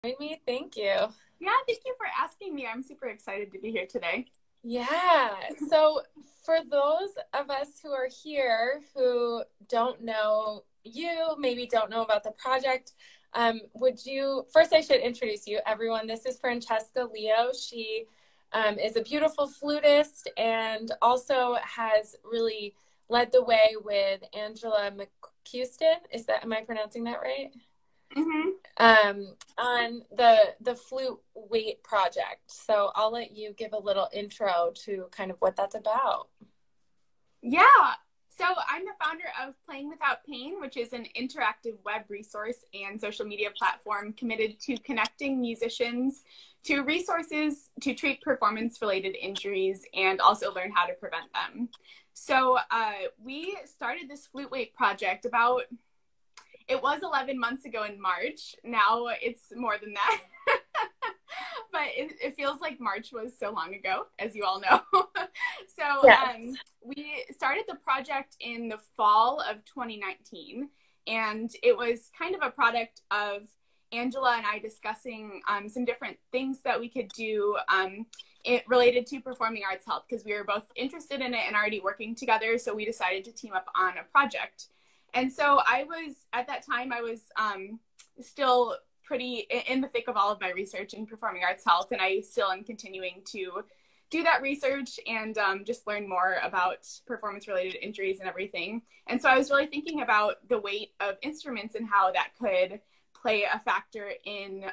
Me. Thank you. Yeah, thank you for asking me. I'm super excited to be here today. Yeah. So for those of us who are here who don't know you, maybe don't know about the project, would you, first I should introduce you, everyone. This is Francesca Leo. She is a beautiful flutist and also has really led the way with Angela McCuston. Am I pronouncing that right? hmm On the Flute Weight project. So I'll let you give a little intro to kind of what that's about. Yeah. So I'm the founder of Playing Without Pain, which is an interactive web resource and social media platform committed to connecting musicians to resources to treat performance-related injuries and also learn how to prevent them. So we started this Flute Weight project it was 11 months ago in March. Now it's more than that. But it feels like March was so long ago, as you all know. So Yes. we started the project in the fall of 2019, and it was kind of a product of Angela and I discussing some different things that we could do it related to performing arts health, because we were both interested in it and already working together. So we decided to team up on a project. And so at that time, I was still pretty in the thick of all of my research in performing arts health, and I still am continuing to do that research and just learn more about performance-related injuries and everything. And so I was really thinking about the weight of instruments and how that could play a factor in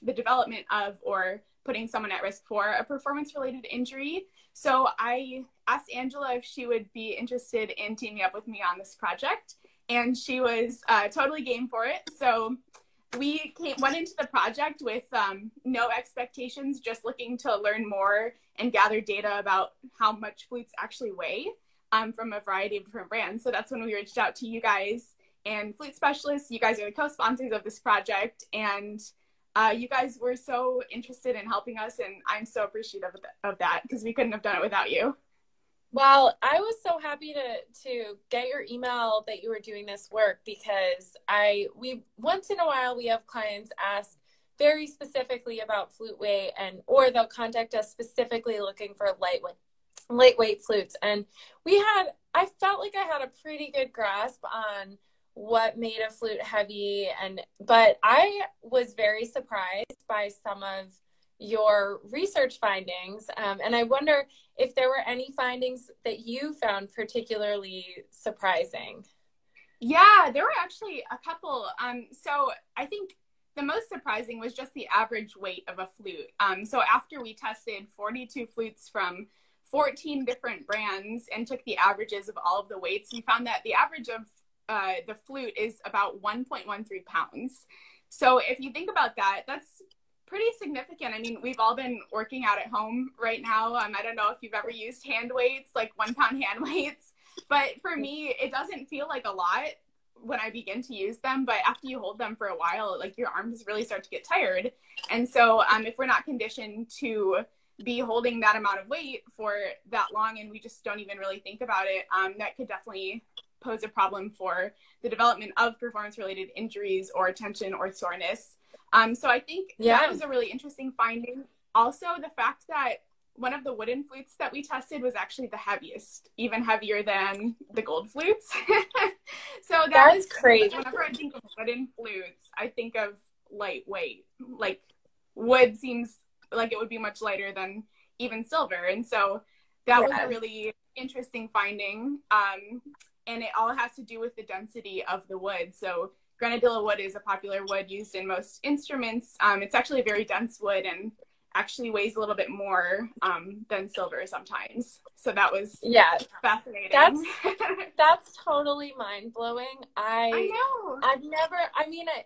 the development of or putting someone at risk for a performance-related injury. So I asked Angela if she would be interested in teaming up with me on this project, and she was totally game for it. So we went into the project with no expectations, just looking to learn more and gather data about how much flutes actually weigh from a variety of different brands. So that's when we reached out to you guys and Flute Specialists. You guys are the co-sponsors of this project, and you guys were so interested in helping us, and I'm so appreciative of that, because we couldn't have done it without you. Well, I was so happy to get your email that you were doing this work, because we once in a while we have clients ask very specifically about flute weight, or they'll contact us specifically looking for lightweight flutes. And I felt like I had a pretty good grasp on what made a flute heavy, but I was very surprised by some of your research findings. And I wonder if there were any findings that you found particularly surprising. Yeah, there were actually a couple. So I think the most surprising was just the average weight of a flute. So after we tested 42 flutes from 14 different brands and took the averages of all of the weights, we found that the average of the flute is about 1.13 pounds. So if you think about that, that's pretty significant. I mean, we've all been working out at home right now. I don't know if you've ever used hand weights, like 1 pound hand weights, but for me, it doesn't feel like a lot when I begin to use them. But after you hold them for a while, like, your arms really start to get tired. And so if we're not conditioned to be holding that amount of weight for that long, and we just don't even really think about it, that could definitely pose a problem for the development of performance-related injuries or tension or soreness. So I think that was a really interesting finding. Also, the fact that one of the wooden flutes that we tested was actually the heaviest, even heavier than the gold flutes. So that's crazy. Whenever I think of wooden flutes, I think of lightweight. Like, wood seems like it would be much lighter than even silver. And so that was a really interesting finding. And it all has to do with the density of the wood. So granadilla wood is a popular wood used in most instruments. It's actually a very dense wood and actually weighs a little bit more than silver sometimes. So that was fascinating. That's totally mind-blowing. I know.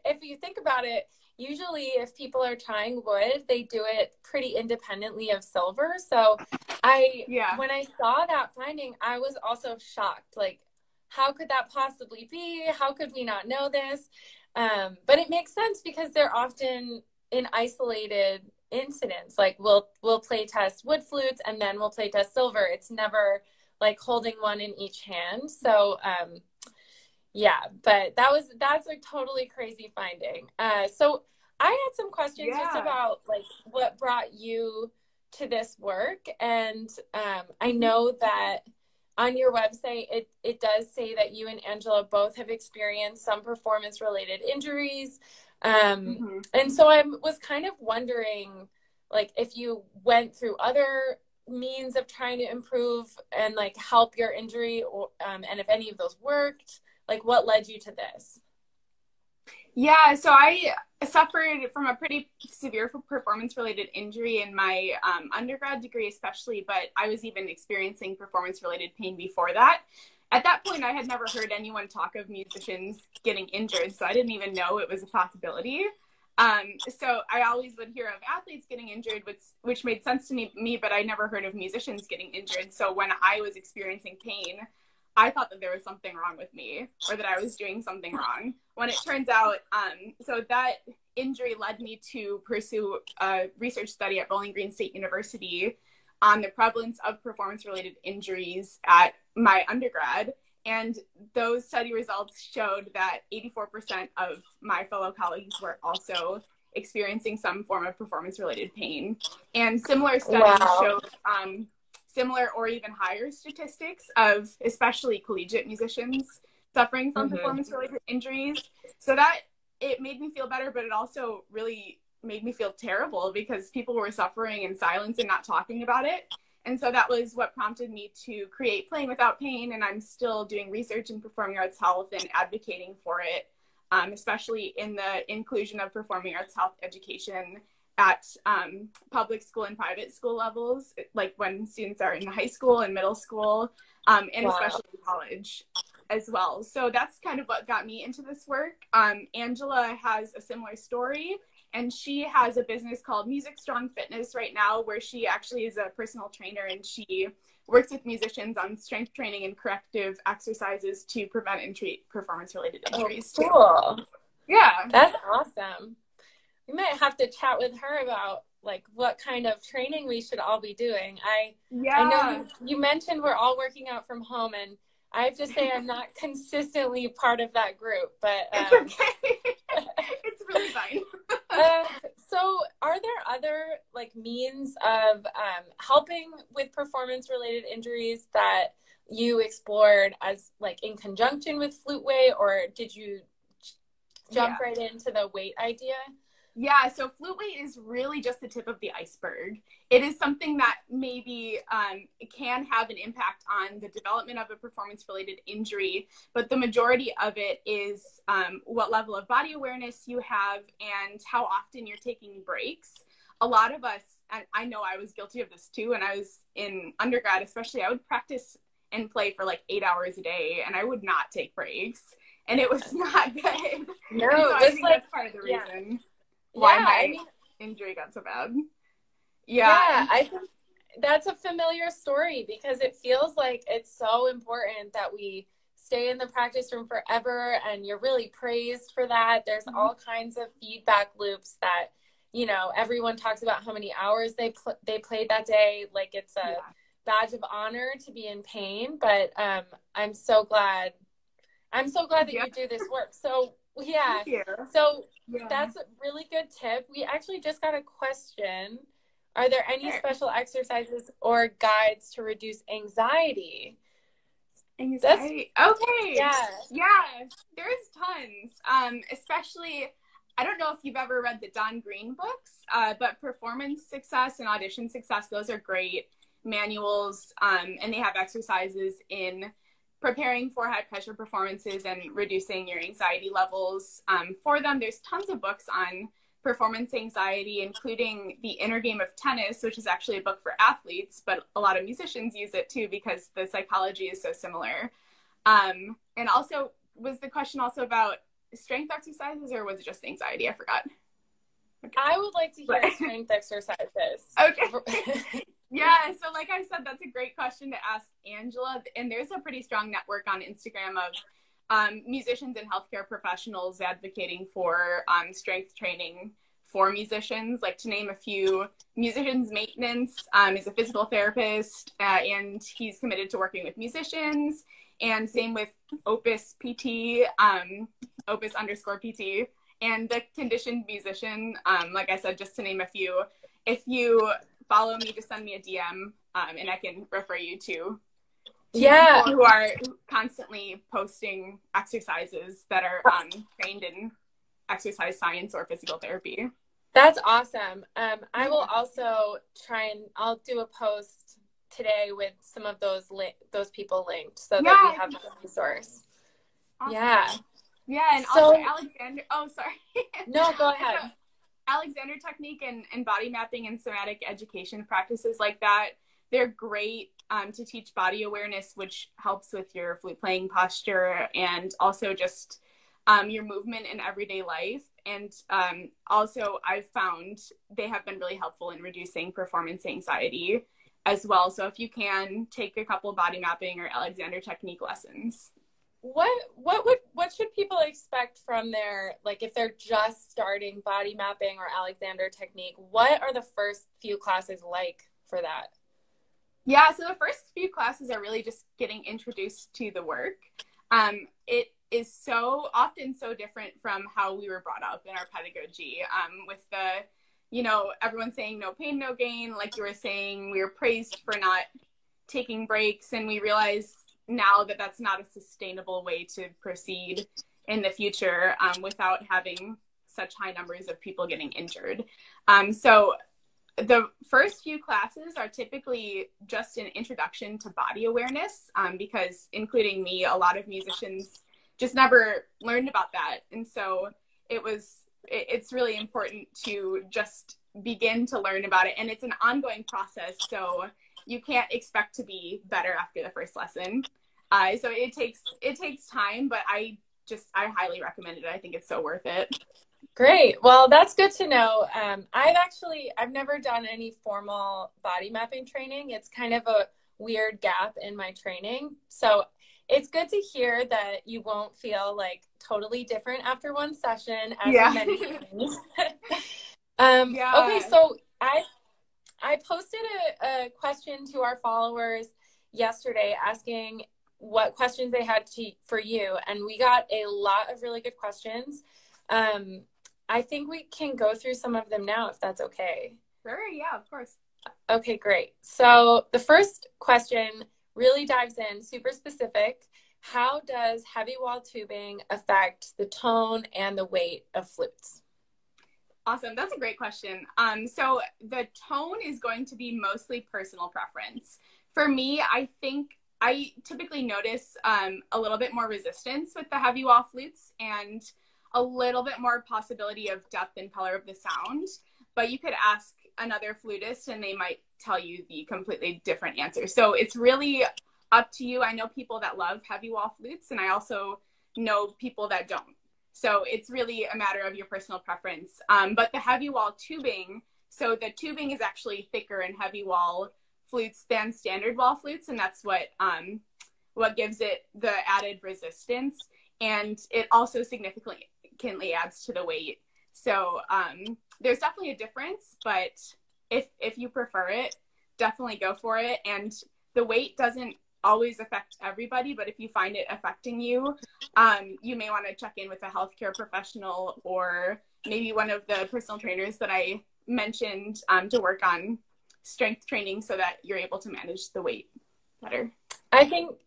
If you think about it, usually if people are trying wood, they do it pretty independently of silver. So when I saw that finding, I was also shocked. Like, how could that possibly be? How could we not know this? But it makes sense, because they're often in isolated incidents. Like, we'll play test wood flutes and then we'll play test silver. It's never like holding one in each hand. So but that's a totally crazy finding. So I had some questions just Yeah. about like what brought you to this work. And I know that on your website, it does say that you and Angela both have experienced some performance related injuries. And so I was kind of wondering, like, if you went through other means of trying to improve and like help your injury, or, and if any of those worked, like what led you to this? Yeah, so I suffered from a pretty severe performance-related injury in my undergrad degree, especially, but I was even experiencing performance-related pain before that. At that point, I had never heard anyone talk of musicians getting injured, so I didn't even know it was a possibility. So I always would hear of athletes getting injured, which made sense to me, but I never heard of musicians getting injured. So when I was experiencing pain, I thought that there was something wrong with me or that I was doing something wrong. When it turns out, so that injury led me to pursue a research study at Bowling Green State University on the prevalence of performance-related injuries at my undergrad. And those study results showed that 84% of my fellow colleagues were also experiencing some form of performance-related pain. And similar studies showed similar or even higher statistics of especially collegiate musicians suffering from performance-related injuries. So that it made me feel better, but it also really made me feel terrible because people were suffering in silence and not talking about it. And so that was what prompted me to create Playing Without Pain, and I'm still doing research in performing arts health and advocating for it, especially in the inclusion of performing arts health education at public school and private school levels, like when students are in high school and middle school, and especially in college as well. So that's kind of what got me into this work. Angela has a similar story, and she has a business called Music Strong Fitness right now, where she actually is a personal trainer, and she works with musicians on strength training and corrective exercises to prevent and treat performance-related injuries. Oh, cool. Too. Yeah. That's awesome. We might have to chat with her about like what kind of training we should all be doing. I know you mentioned we're all working out from home, and I have to say I'm not consistently part of that group, but it's okay. It's really fine. So are there other like means of helping with performance related injuries that you explored as like in conjunction with FluteWeight, or did you jump right into the weight idea? Yeah, so FluteWeight is really just the tip of the iceberg. It is something that maybe can have an impact on the development of a performance-related injury, but the majority of it is what level of body awareness you have and how often you're taking breaks. A lot of us, and I know I was guilty of this too, when I was in undergrad especially, I would practice and play for like 8 hours a day, and I would not take breaks, and it was not good. No, so I think that's part of the reason. Why my injury got so bad. Yeah, I think that's a familiar story because it feels like it's so important that we stay in the practice room forever, and you're really praised for that. There's all kinds of feedback loops that, you know, everyone talks about how many hours they played that day, like it's a badge of honor to be in pain. But I'm so glad that you do this work. So that's a really good tip. We actually just got a question. Are there any special exercises or guides to reduce anxiety? Okay. Yeah, there's tons. Especially, I don't know if you've ever read the Don Green books, but Performance Success and Audition Success, those are great manuals, and they have exercises in preparing for high pressure performances and reducing your anxiety levels for them. There's tons of books on performance anxiety, including The Inner Game of Tennis, which is actually a book for athletes, but a lot of musicians use it too because the psychology is so similar. And also, was the question also about strength exercises, or was it just anxiety? I forgot. Okay. I would like to hear strength exercises. Okay. Yeah, so like I said, that's a great question to ask Angela. And there's a pretty strong network on Instagram of musicians and healthcare professionals advocating for strength training for musicians. Like, to name a few, Musicians Maintenance is a physical therapist, and he's committed to working with musicians. And same with Opus PT, Opus_PT. and the conditioned musician. Like I said, just to name a few. If you follow me, just send me a DM, and I can refer you to people who are constantly posting exercises that are trained in exercise science or physical therapy. That's awesome. I will also I'll do a post today with some of those people linked so that we have a resource. Awesome. Yeah, and also Alexander. Oh, sorry. No, go ahead. Alexander Technique and body mapping and somatic education practices like that. They're great to teach body awareness, which helps with your flute playing posture and also just your movement in everyday life. And also I've found they have been really helpful in reducing performance anxiety as well. So if you can, take a couple body mapping or Alexander Technique lessons. What should people expect from their, like, if they're just starting body mapping or Alexander Technique, what are the first few classes like for that? Yeah, so the first few classes are really just getting introduced to the work. It is so often so different from how we were brought up in our pedagogy, with everyone saying no pain, no gain. Like you were saying, we were praised for not taking breaks, and we realize now that that's not a sustainable way to proceed in the future without having such high numbers of people getting injured. So the first few classes are typically just an introduction to body awareness, because including me, a lot of musicians just never learned about that. And so it's really important to just begin to learn about it. And it's an ongoing process. So you can't expect to be better after the first lesson. So it takes time, but I highly recommend it. I think it's so worth it. Great. Well, that's good to know. I've never done any formal body mapping training. It's kind of a weird gap in my training. So it's good to hear that you won't feel like totally different after one session as many things. Okay, so I posted a question to our followers yesterday asking what questions they had for you, and we got a lot of really good questions. I think we can go through some of them now, if that's okay. Sure, yeah, of course. Okay, great. So the first question really dives in, super specific. How does heavy wall tubing affect the tone and the weight of flutes? Awesome. That's a great question. So the tone is going to be mostly personal preference. For me, I think I typically notice a little bit more resistance with the heavy wall flutes and a little bit more possibility of depth and color of the sound. But you could ask another flutist and they might tell you the completely different answer. So it's really up to you. I know people that love heavy wall flutes, and I also know people that don't. So it's really a matter of your personal preference. But the heavy wall tubing, so the tubing is actually thicker in heavy wall flutes than standard wall flutes, and that's what gives it the added resistance, and it also significantly adds to the weight. So there's definitely a difference, but if you prefer it, definitely go for it. And the weight doesn't always affect everybody, but if you find it affecting you, you may want to check in with a healthcare professional or maybe one of the personal trainers that I mentioned to work on strength training so that you're able to manage the weight better. I think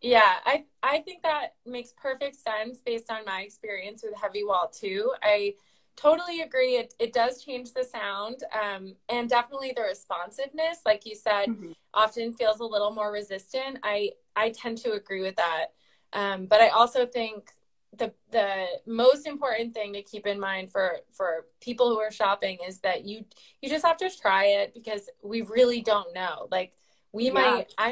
that makes perfect sense based on my experience with heavy wall too. I totally agree. It does change the sound, and definitely the responsiveness, like you said, often feels a little more resistant. I tend to agree with that. But I also think the most important thing to keep in mind for people who are shopping is that you just have to try it, because we really don't know. Like I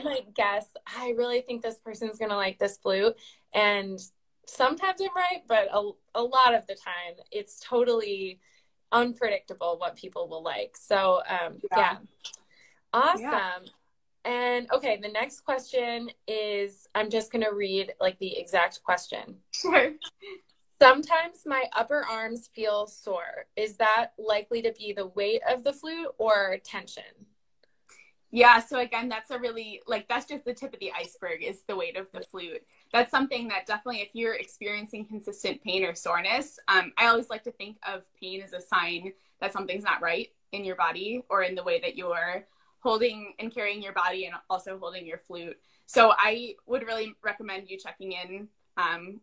might guess, I really think this person's going to like this flute. And sometimes I'm right, but a lot of the time it's totally unpredictable what people will like. So, Awesome. Yeah. And okay, the next question is, I'm just going to read like the exact question. Sure. Sometimes my upper arms feel sore. Is that likely to be the weight of the flute or tension? Yeah, so again, that's that's just the tip of the iceberg, is the weight of the flute. that's something that definitely, if you're experiencing consistent pain or soreness, I always like to think of pain as a sign that something's not right in your body or in the way that you're holding and carrying your body and also holding your flute. So I would really recommend you checking in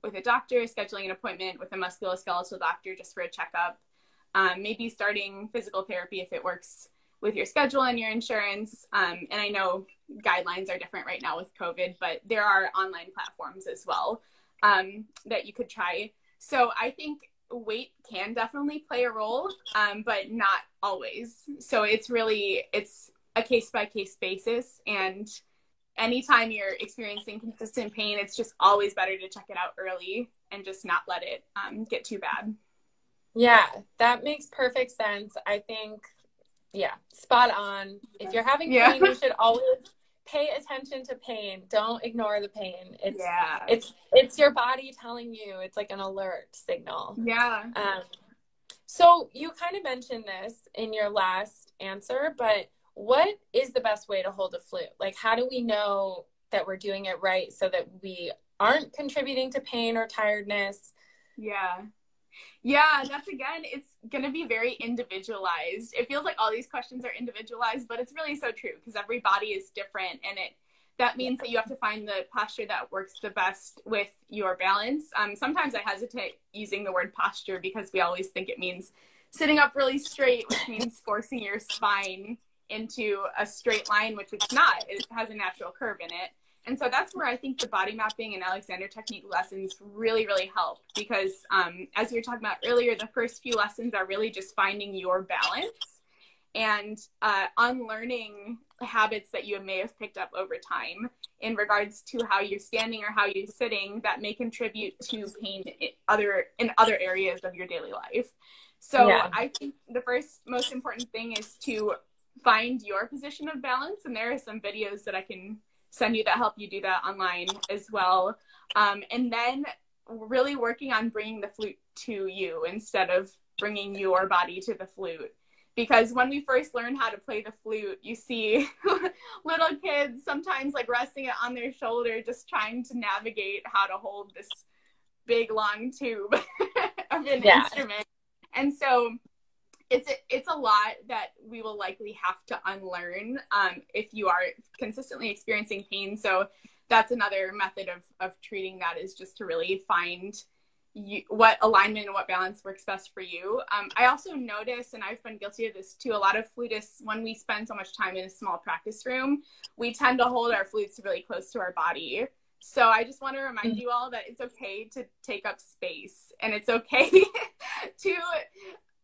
with a doctor, scheduling an appointment with a musculoskeletal doctor just for a checkup, maybe starting physical therapy if it works with your schedule and your insurance. And I know guidelines are different right now with COVID, but there are online platforms as well that you could try. So I think weight can definitely play a role, but not always. So it's a case-by-case basis. And anytime you're experiencing consistent pain, it's just always better to check it out early and just not let it get too bad. Yeah, that makes perfect sense. I think, yeah, spot on. If you're having pain, you should always pay attention to pain. Don't ignore the pain. It's your body telling you. It's like an alert signal. Yeah. So you kind of mentioned this in your last answer, but what is the best way to hold a flute? Like, how do we know that we're doing it right so that we aren't contributing to pain or tiredness? Yeah, it's going to be very individualized. It feels like all these questions are individualized, but it's really so true because every body is different. And that means that you have to find the posture that works the best with your balance. Sometimes I hesitate using the word posture because we always think it means sitting up really straight, which means forcing your spine into a straight line, which it's not. It has a natural curve in it. And so that's where I think the body mapping and Alexander Technique lessons really, really help because as you were talking about earlier, the first few lessons are really just finding your balance and unlearning habits that you may have picked up over time in regards to how you're standing or how you're sitting that may contribute to pain in other areas of your daily life. So I think the first most important thing is to find your position of balance. And there are some videos that I can send you that help you do that online as well. And then really working on bringing the flute to you instead of bringing your body to the flute. Because when we first learn how to play the flute, you see little kids sometimes like resting it on their shoulder, just trying to navigate how to hold this big long tube of an instrument. And so it's a lot that we will likely have to unlearn if you are consistently experiencing pain. So that's another method of treating that, is just to really find what alignment and what balance works best for you. I also notice, and I've been guilty of this too, a lot of flutists, when we spend so much time in a small practice room, we tend to hold our flutes really close to our body. So I just want to remind you all that it's okay to take up space, and it's okay to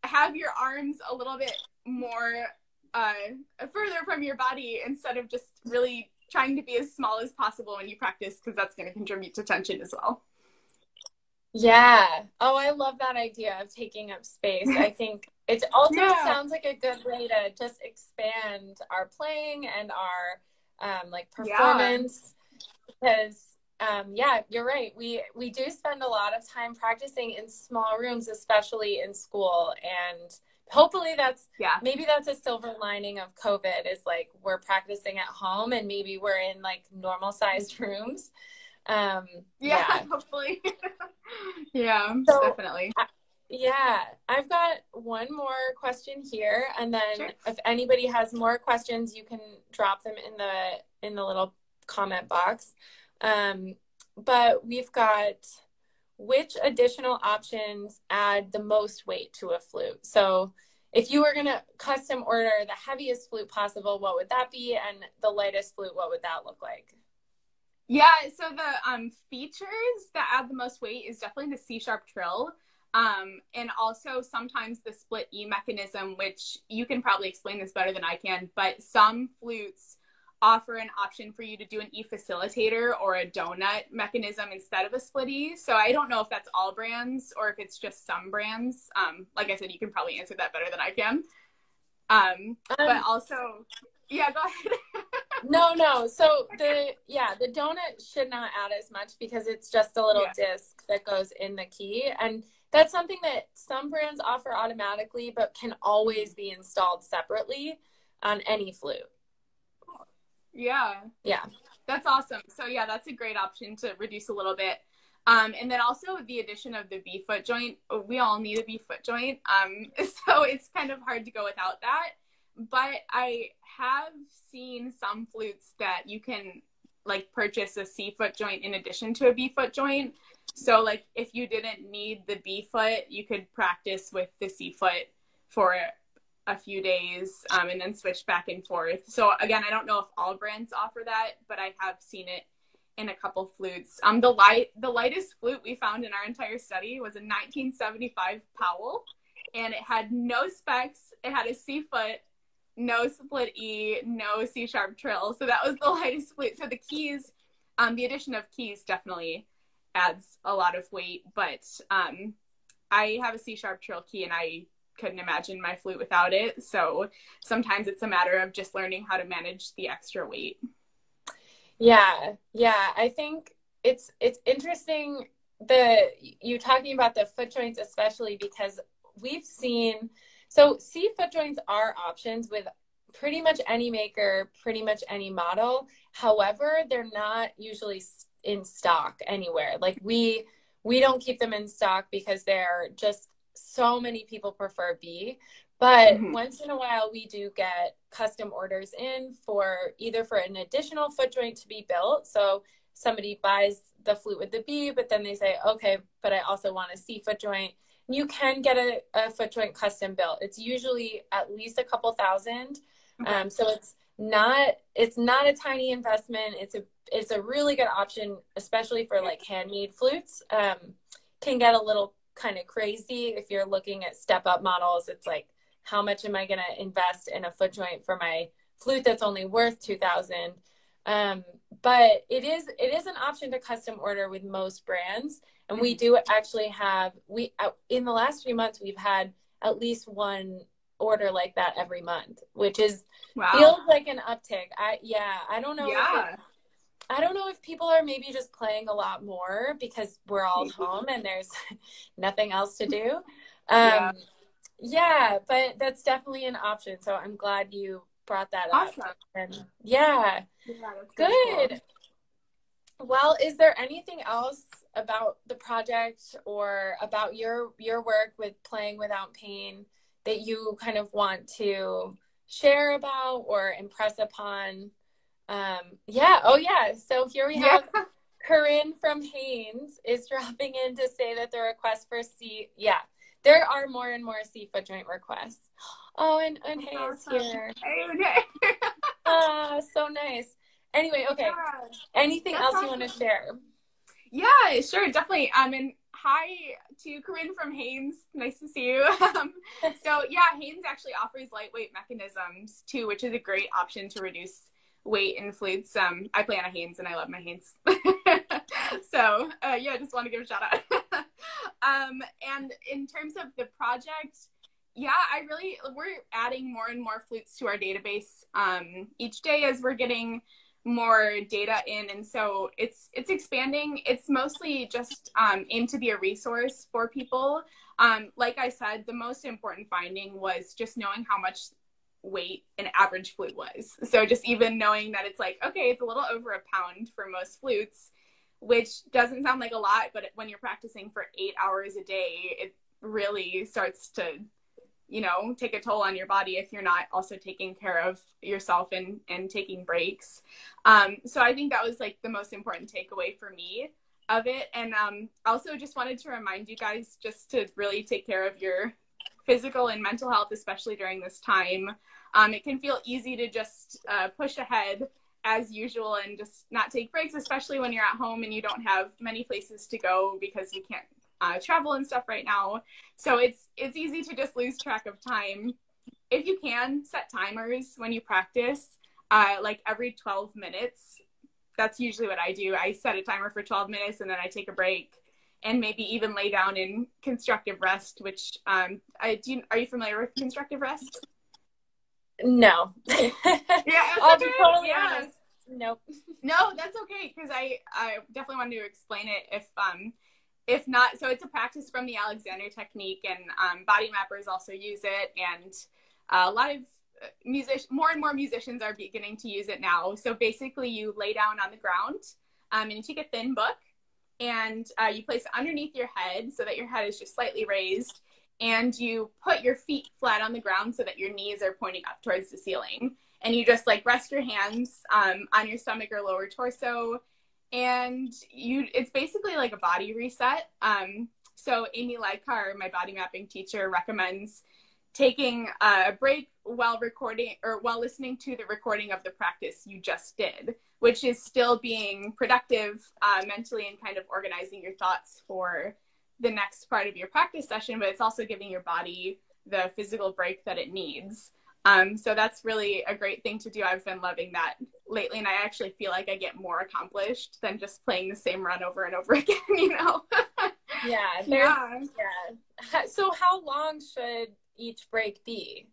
have your arms a little bit more further from your body instead of just really trying to be as small as possible when you practice, because that's going to contribute to tension as well. Yeah. Oh, I love that idea of taking up space. I think it also sounds like a good way to just expand our playing and our like performance because you're right. We do spend a lot of time practicing in small rooms, especially in school. And hopefully maybe that's a silver lining of COVID, is like we're practicing at home and maybe we're in like normal sized rooms. Hopefully. So, definitely. I've got one more question here, and then if anybody has more questions, you can drop them in the little comment box. But we've got, which additional options add the most weight to a flute? So if you were going to custom order the heaviest flute possible, what would that be? And the lightest flute, what would that look like? Yeah, so the features that add the most weight is definitely the C-sharp trill. And also sometimes the split E mechanism, which you can probably explain this better than I can, but some flutes offer an option for you to do an E facilitator or a donut mechanism instead of a split E. So I don't know if that's all brands or if it's just some brands. Like I said, you can probably answer that better than I can. But also, go ahead. No. So the donut should not add as much because it's just a little disc that goes in the key. And that's something that some brands offer automatically, but can always be installed separately on any flute. Yeah. Yeah. That's awesome. So yeah, that's a great option to reduce a little bit. And then also the addition of the B-foot joint. We all need a B-foot joint. So it's kind of hard to go without that. But I have seen some flutes that you can like purchase a C-foot joint in addition to a B-foot joint. So like if you didn't need the B-foot, you could practice with the C-foot for a few days and then switch back and forth. So again, I don't know if all brands offer that, but I have seen it in a couple flutes. The lightest flute we found in our entire study was a 1975 Powell, and it had no specs. It had a C foot, no split E, no C sharp trill. So that was the lightest flute. So the keys, the addition of keys definitely adds a lot of weight, but I have a C sharp trill key and I couldn't imagine my flute without it. So sometimes it's a matter of just learning how to manage the extra weight. Yeah. I think it's interesting you talking about the foot joints, especially because we've seen, so C foot joints are options with pretty much any maker, pretty much any model. However, they're not usually in stock anywhere. Like we don't keep them in stock because they're just, so many people prefer B, but once in a while we do get custom orders in for either for an additional foot joint to be built. So somebody buys the flute with the B, but then they say, okay, but I also want a C foot joint. You can get a foot joint custom built. It's usually at least a couple thousand. So it's not a tiny investment. It's a really good option, especially for like handmade flutes. Can get a little kind of crazy if you're looking at step up models. It's like, how much am I going to invest in a foot joint for my flute that's only worth $2,000? But it is an option to custom order with most brands, and we do actually have in the last few months we've had at least one order like that every month, which is feels like an uptick. I don't know. I don't know if people are maybe just playing a lot more because we're all home and there's nothing else to do. Yeah, but that's definitely an option. So I'm glad you brought that up. And that's good. Cool. Well, is there anything else about the project or about your work with Playing Without Pain that you kind of want to share about or impress upon? So here we have Corinne from Hanes is dropping in to say that the request for C, there are more and more C foot joint requests. Oh, and Hanes here. So nice. Anyway, okay. Anything else you want to share? Yeah, sure, definitely. And hi to Corinne from Hanes. Nice to see you. Hanes actually offers lightweight mechanisms too, which is a great option to reduce weight in flutes. I play on a Hanes and I love my Hanes. So just want to give a shout out. And in terms of the project, we're adding more and more flutes to our database each day as we're getting more data in, and so it's expanding. It's mostly just aimed to be a resource for people. Like I said, the most important finding was just knowing how much weight an average flute was. So just even knowing that it's like, okay, it's a little over a pound for most flutes, which doesn't sound like a lot, but when you're practicing for 8 hours a day, it really starts to, take a toll on your body if you're not also taking care of yourself and taking breaks. So I think that was like the most important takeaway for me of it. And also just wanted to remind you guys just to really take care of your physical and mental health, especially during this time. It can feel easy to just push ahead as usual and just not take breaks, especially when you're at home and you don't have many places to go because you can't travel and stuff right now. So it's easy to just lose track of time. If you can, set timers when you practice, like every 12 minutes. That's usually what I do. I set a timer for 12 minutes and then I take a break and maybe even lay down in constructive rest, which are you familiar with constructive rest? No. I'll be totally honest. Nope. No, that's okay, because I definitely wanted to explain it if not. So it's a practice from the Alexander technique, and body mappers also use it, and a lot of more and more musicians are beginning to use it now. So basically you lay down on the ground and you take a thin book and you place it underneath your head so that your head is just slightly raised, and you put your feet flat on the ground so that your knees are pointing up towards the ceiling. And you just like rest your hands on your stomach or lower torso. And it's basically like a body reset. So Amy Leikar, my body mapping teacher, recommends taking a break while recording or while listening to the recording of the practice you just did, which is still being productive mentally and kind of organizing your thoughts for the next part of your practice session, but it's also giving your body the physical break that it needs. So that's really a great thing to do. I've been loving that lately, and I actually feel like I get more accomplished than just playing the same run over and over again, you know? Yeah. So how long should each break be?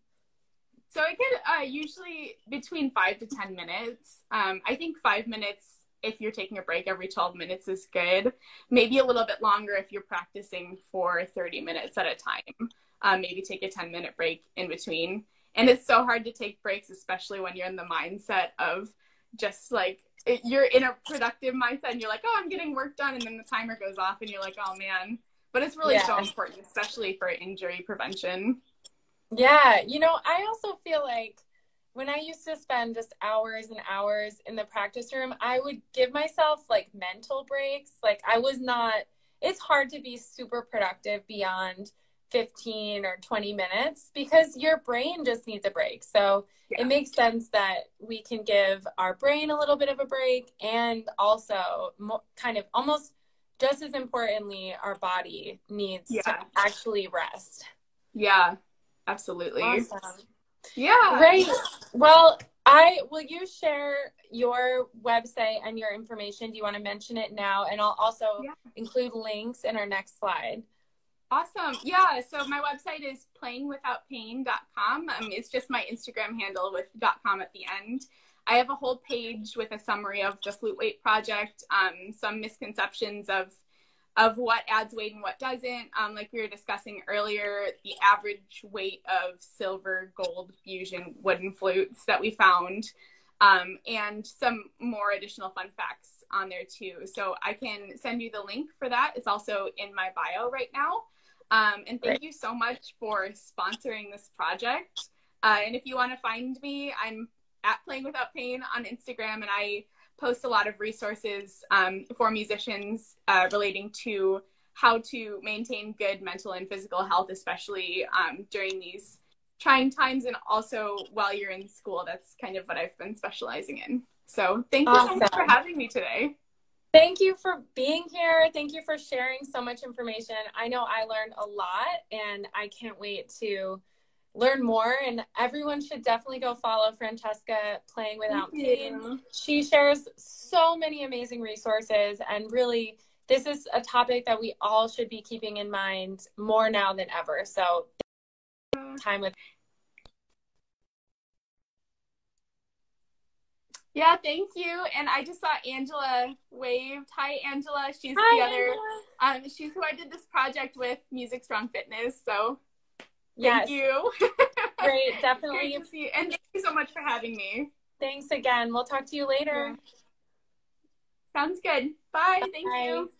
So it could usually between 5 to 10 minutes. I think 5 minutes if you're taking a break every 12 minutes is good. Maybe a little bit longer if you're practicing for 30 minutes at a time. Maybe take a 10-minute break in between. And it's so hard to take breaks, especially when you're in the mindset of just like, you're in a productive mindset and you're like, oh, I'm getting work done. And then the timer goes off and you're like, oh man. But it's really so important, especially for injury prevention. Yeah. You know, I also feel like when I used to spend just hours and hours in the practice room, I would give myself like mental breaks. Like it's hard to be super productive beyond 15 or 20 minutes because your brain just needs a break. So it makes sense that we can give our brain a little bit of a break, and also kind of almost just as importantly, our body needs to actually rest. Yeah, absolutely. Awesome. Yeah. Great. Well, will you share your website and your information? Do you want to mention it now? And I'll also include links in our next slide. Awesome. Yeah. So my website is playingwithoutpain.com. It's just my Instagram handle with .com at the end. I have a whole page with a summary of the Flute Weight Project, some misconceptions of what adds weight and what doesn't. Like we were discussing earlier, the average weight of silver, gold, fusion, wooden flutes that we found, and some more additional fun facts on there too. So I can send you the link for that. It's also in my bio right now. And thank you so much for sponsoring this project. And if you want to find me, I'm at Playing Without Pain on Instagram, and I post a lot of resources for musicians relating to how to maintain good mental and physical health, especially during these trying times, and also while you're in school. That's kind of what I've been specializing in. So thank you so much for having me today. Thank you for being here. Thank you for sharing so much information. I know I learned a lot, and I can't wait to learn more. And everyone should definitely go follow Francesca Playing Without Pain. She shares so many amazing resources, and really this is a topic that we all should be keeping in mind more now than ever. So time with Yeah, thank you. And I just saw Angela waved. Hi, Angela. She's she's who I did this project with, Music Strong Fitness. So thank you. Great, definitely. Great to see you. And thank you so much for having me. Thanks again. We'll talk to you later. Sounds good. Bye. Thank you.